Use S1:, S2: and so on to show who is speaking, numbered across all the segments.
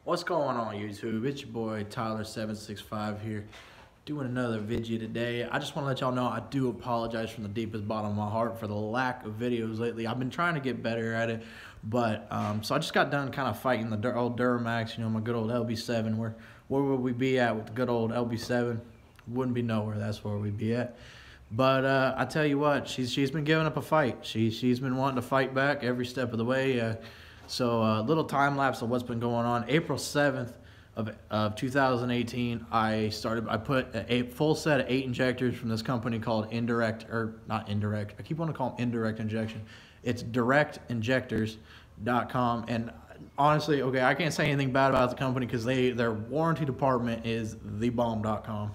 S1: What's going on YouTube? It's your boy Tyler765 here doing another video today. I just want to let y'all know I do apologize from the deepest bottom of my heart for the lack of videos lately. I've been trying to get better at it, but so I just got done kind of fighting the old Duramax, my good old LB7. Where would we be at with the good old LB7? Wouldn't be nowhere. That's where we'd be at. But I tell you what, she's been giving up a fight. She's been wanting to fight back every step of the way. So a little time lapse of what's been going on. April 7th of 2018, I put a full set of 8 injectors from this company called not Indirect. I keep wanting to call them Indirect Injection. It's directinjectors.com. And honestly, okay, I can't say anything bad about the company because their warranty department is thebomb.com.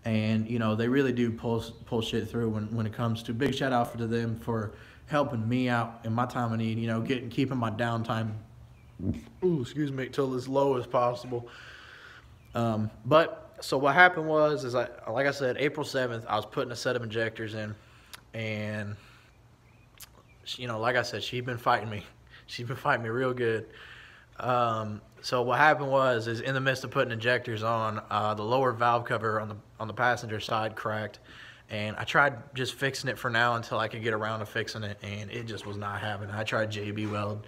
S1: And they really do pull shit through when it comes to. Big shout out to them for helping me out in my time of need, keeping my downtime, till as low as possible. But so what happened was, like I said, April 7th, I was putting a set of injectors in, and like I said, she'd been fighting me. She's been fighting me real good. So what happened was, in the midst of putting injectors on, the lower valve cover on the passenger side cracked. And I tried just fixing it for now until I could get around to fixing it, and it just was not happening. I tried JB weld,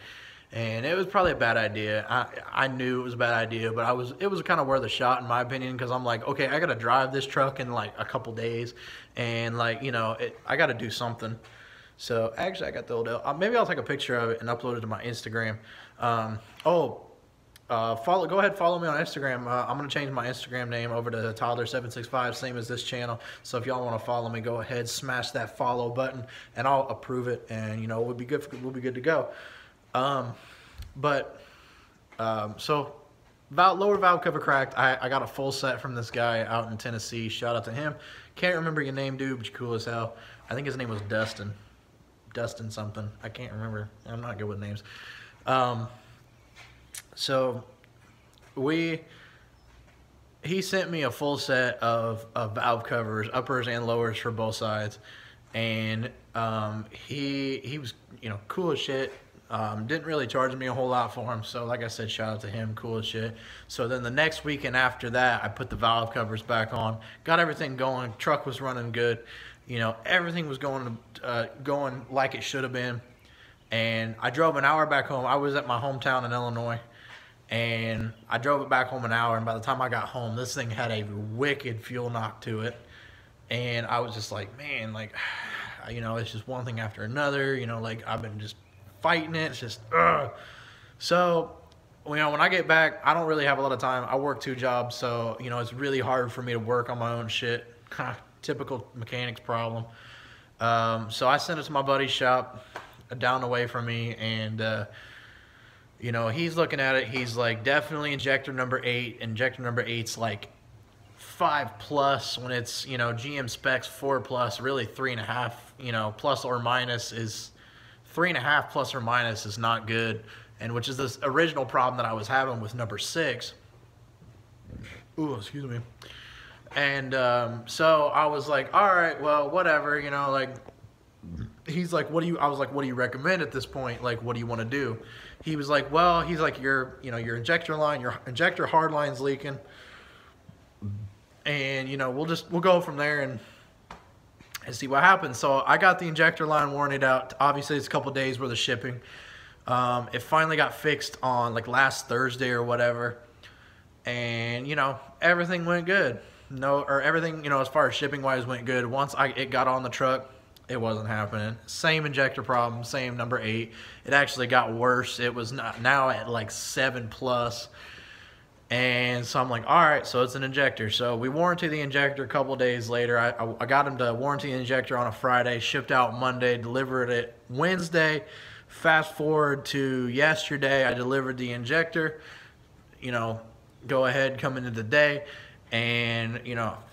S1: and it was probably a bad idea. I knew it was a bad idea, but it was kind of worth a shot in my opinion, because I'm like, okay, I got to drive this truck in like a couple days, and I got to do something. So actually, I got the old maybe I'll take a picture of it and upload it to my Instagram. Go ahead, follow me on Instagram. I'm gonna change my Instagram name over to Tyler765, same as this channel. So if y'all want to follow me, go ahead, smash that follow button, and I'll approve it. And we'll be good to go. So lower valve cover cracked. I got a full set from this guy out in Tennessee. Shout out to him. Can't remember your name, dude, but you're cool as hell. I think his name was Dustin something. I can't remember. I'm not good with names. So he sent me a full set of valve covers, uppers and lowers for both sides, and he was cool as shit. Didn't really charge me a whole lot for him, so like I said, shout out to him, cool as shit. So then the next weekend after that, I put the valve covers back on, got everything going, truck was running good, everything was going like it should have been. And I drove an hour back home. I was at my hometown in Illinois, and I drove it back home an hour, and by the time I got home, this thing had a wicked fuel knock to it. And I was just like, man, it's just one thing after another, I've been just fighting it. It's just, ugh. So, when I get back, I don't really have a lot of time. I work 2 jobs, so, it's really hard for me to work on my own shit. Typical mechanic's problem. So I sent it to my buddy's shop down the way from me, and he's looking at it. He's like, definitely injector number 8. Injector number 8's like 5+ when it's GM specs 4+, really 3.5. Plus or minus is 3.5 plus or minus is not good, and which is this original problem that I was having with number 6. Ooh, excuse me. And so I was like, all right, well, whatever, he's like, I was like, what do you recommend at this point? Like, what do you want to do? He was like, well, your injector hard line's leaking. And, we'll go from there and see what happens. So I got the injector line warranted out. Obviously, it's a couple days worth of shipping. It finally got fixed on like last Thursday or whatever. And, everything went good. Everything, as far as shipping wise went good. Once it got on the truck, it wasn't happening. Same injector problem, same number 8. It actually got worse. It was now at like 7+. And so I'm like, all right, so it's an injector. So we warranty the injector a couple days later. I got him to warranty the injector on a Friday, shipped out Monday, delivered it Wednesday. Fast forward to yesterday, I delivered the injector. Go ahead, come into the day, and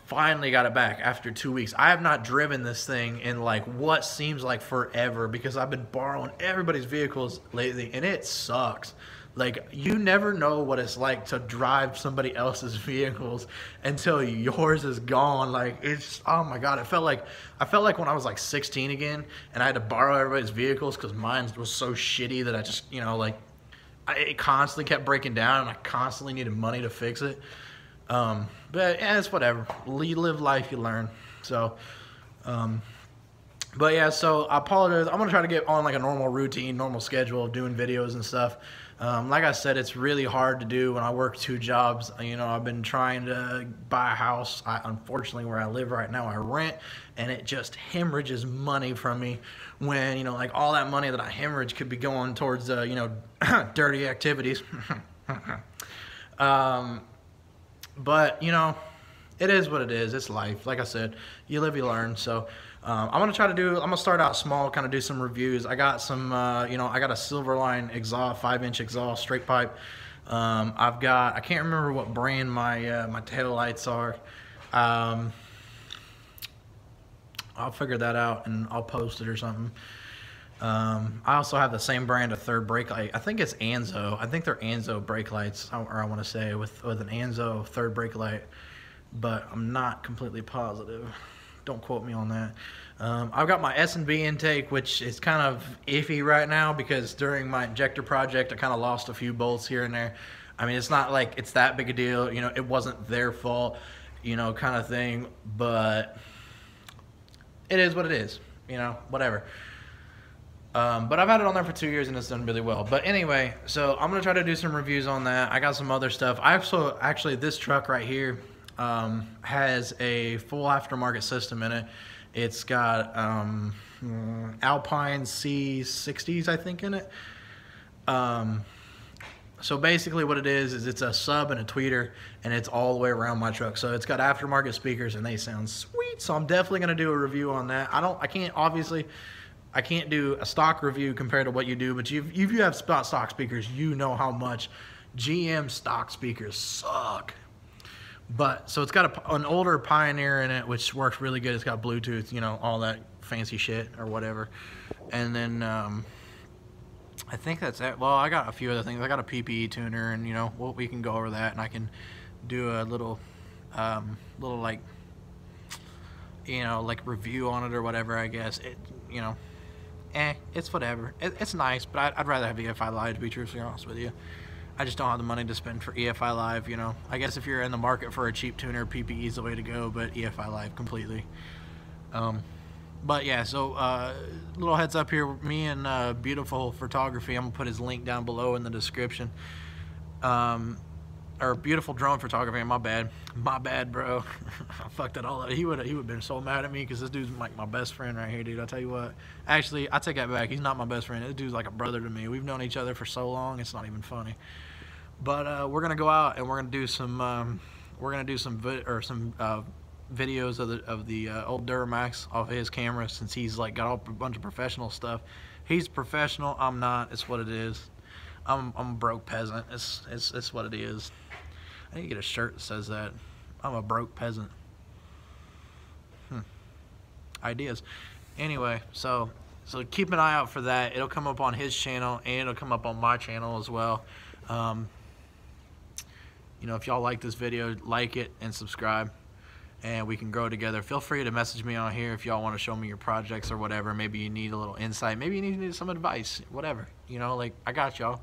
S1: finally got it back after 2 weeks. I have not driven this thing in like what seems like forever, because I've been borrowing everybody's vehicles lately, and it sucks. Like, you never know what it's like to drive somebody else's vehicles until yours is gone. Like, it's, oh my God, I felt like when I was like 16 again, and I had to borrow everybody's vehicles because mine was so shitty that I just, it constantly kept breaking down, and I constantly needed money to fix it. But yeah, it's whatever. You live life, you learn. So, but yeah, so I apologize. I'm gonna try to get on like a normal routine, normal schedule of doing videos and stuff. Like I said, it's really hard to do when I work 2 jobs. You know, I've been trying to buy a house. Unfortunately, where I live right now, I rent, and it just hemorrhages money from me when, you know, like all that money that I hemorrhage could be going towards, you know, dirty activities. But, you know, it is what it is. It's life. Like I said, you live, you learn. So I'm going to start out small, kind of do some reviews. I got some, you know, I got a Silverline exhaust, 5-inch exhaust, straight pipe. I can't remember what brand my tail lights are. I'll figure that out and I'll post it or something. I also have the same brand of third brake light. I think it's Anzo. I think they're Anzo brake lights, or I want to say with an Anzo third brake light, but I'm not completely positive. Don't quote me on that. I've got my S&B intake, which is kind of iffy right now because during my injector project, I kind of lost a few bolts here and there. I mean, it's not like it's that big a deal. You know, it wasn't their fault, you know, kind of thing, but it is what it is, you know, whatever. But I've had it on there for 2 years and it's done really well. But anyway, so I'm going to try to do some reviews on that. I got some other stuff. Actually, this truck right here has a full aftermarket system in it. It's got Alpine C60s, I think, in it. So basically what it is it's a sub and a tweeter, and it's all the way around my truck. So it's got aftermarket speakers and they sound sweet. So I'm definitely going to do a review on that. I can't do a stock review compared to what you do, but if you have stock speakers, you know how much GM stock speakers suck. But so it's got an older Pioneer in it, which works really good. It's got Bluetooth, you know, all that fancy shit or whatever. And then I think that's it. Well, I got a few other things. I got a PPE tuner, and you know, we can go over that, and I can do a little like, you know, like review on it or whatever. I guess you know. It's whatever. It's nice, but I'd rather have EFI Live, to be truthfully honest with you. I just don't have the money to spend for EFI Live, you know. I guess if you're in the market for a cheap tuner, PPE is the way to go, but EFI Live completely. But yeah, so little heads up here, me and Beautiful Photography, I'm going to put his link down below in the description. Or Beautiful Drone Photography, my bad, bro. I fucked it all up. He would been so mad at me because this dude's like my best friend right here, dude. I'll tell you what. Actually, I take that back. He's not my best friend. This dude's like a brother to me. We've known each other for so long, it's not even funny. But we're gonna go out and we're gonna do some videos of the old Duramax off of his camera, since he's like got a bunch of professional stuff. He's professional. I'm not. It's what it is. I'm a broke peasant. It's what it is. I need to get a shirt that says that. I'm a broke peasant. Ideas. Anyway, so keep an eye out for that. It'll come up on his channel and it'll come up on my channel as well. You know, if y'all like this video, like it and subscribe, and we can grow together. Feel free to message me on here if y'all want to show me your projects or whatever. Maybe you need a little insight. Maybe you need some advice. Whatever. You know, like, I got y'all.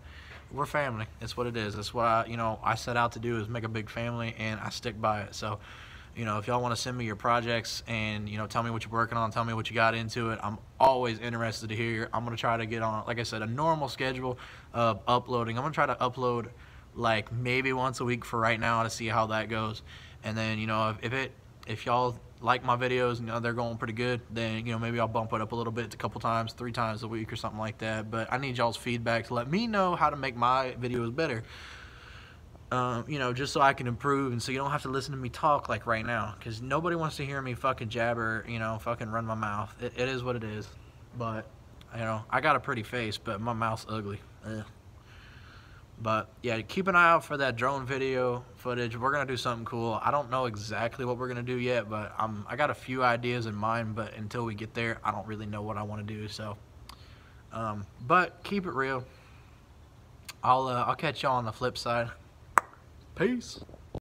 S1: We're family. It's what it is. That's what I set out to do, is make a big family, and I stick by it. So, you know, if y'all want to send me your projects and, you know, tell me what you're working on, tell me what you got into it, I'm always interested to hear. I'm going to try to get on, like I said, a normal schedule of uploading. I'm going to try to upload like maybe once a week for right now to see how that goes. And then, you know, if y'all like my videos and, you know, they're going pretty good, then, you know, maybe I'll bump it up a little bit, a couple times, 3 times a week or something like that. But I need y'all's feedback to let me know how to make my videos better. You know, just so I can improve, and so you don't have to listen to me talk like right now, because nobody wants to hear me fucking jabber, you know, fucking run my mouth. It is what it is. But, you know, I got a pretty face, but my mouth's ugly. Ugh. But yeah, keep an eye out for that drone video footage. We're gonna do something cool. I don't know exactly what we're gonna do yet, but I got a few ideas in mind, but until we get there, I don't really know what I want to do. So but keep it real. I'll catch y'all on the flip side. Peace.